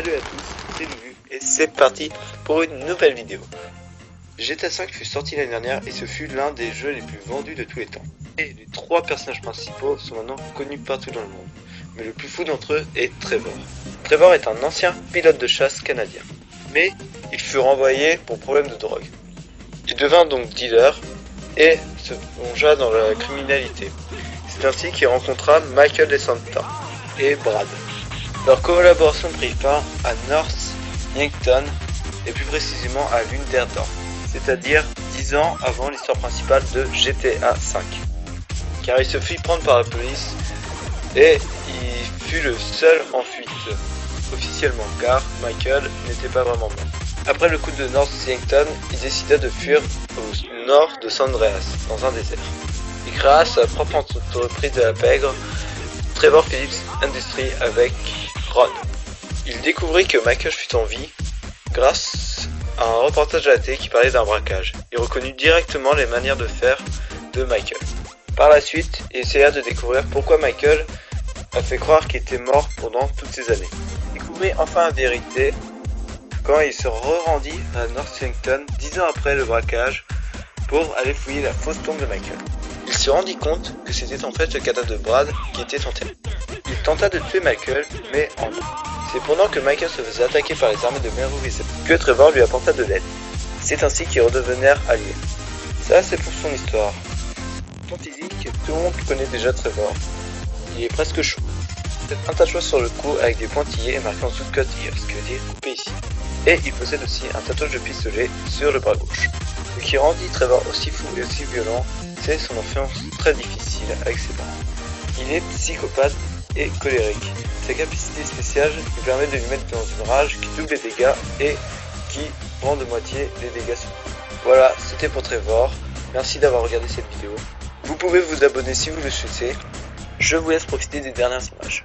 Salut à tous, c'est Lulu et c'est parti pour une nouvelle vidéo. GTA V fut sorti l'année dernière et ce fut l'un des jeux les plus vendus de tous les temps. Et les trois personnages principaux sont maintenant connus partout dans le monde. Mais le plus fou d'entre eux est Trevor. Trevor est un ancien pilote de chasse canadien. Mais il fut renvoyé pour problème de drogue. Il devint donc dealer et se plongea dans la criminalité. C'est ainsi qu'il rencontra Michael DeSanta et Brad. Leur collaboration prit fin à North Yankton et plus précisément à l'Underdorf, c'est-à-dire 10 ans avant l'histoire principale de GTA V. Car il se fit prendre par la police et il fut le seul en fuite, officiellement car Michael n'était pas vraiment mort. Après le coup de North Yankton, il décida de fuir au nord de San Andreas, dans un désert. Il créa sa propre entreprise de la pègre, Trevor Phillips Industries avec Ron. Il découvrit que Michael fut en vie grâce à un reportage à la télé qui parlait d'un braquage. Il reconnut directement les manières de faire de Michael. Par la suite, il essaya de découvrir pourquoi Michael a fait croire qu'il était mort pendant toutes ces années. Il découvrit enfin la vérité quand il se rendit à North Yankton 10 ans après le braquage pour aller fouiller la fausse tombe de Michael. Il se rendit compte que c'était en fait le cadavre de Brad qui était enterré. Il tenta de tuer Michael, mais en vain. C'est pendant que Michael se faisait attaquer par les armées de Melrose que Trevor lui apporta de l'aide. C'est ainsi qu'ils redevinrent alliés. Ça, c'est pour son histoire. Tant easy que tout le monde connaît déjà Trevor. Il est presque chaud. Un tatouage sur le cou avec des pointillés marquant sous cut here, ce qui veut dire coupé ici. Et il possède aussi un tatouage de pistolet sur le bras gauche. Ce qui rendit Trevor aussi fou et aussi violent, c'est son enfance très difficile avec ses parents. Il est psychopathe et colérique. Sa capacité spéciale lui permet de lui mettre dans une rage qui double les dégâts et qui rend de moitié les dégâts sur lui. Voilà, c'était pour Trevor. Merci d'avoir regardé cette vidéo. Vous pouvez vous abonner si vous le souhaitez. Je vous laisse profiter des dernières images.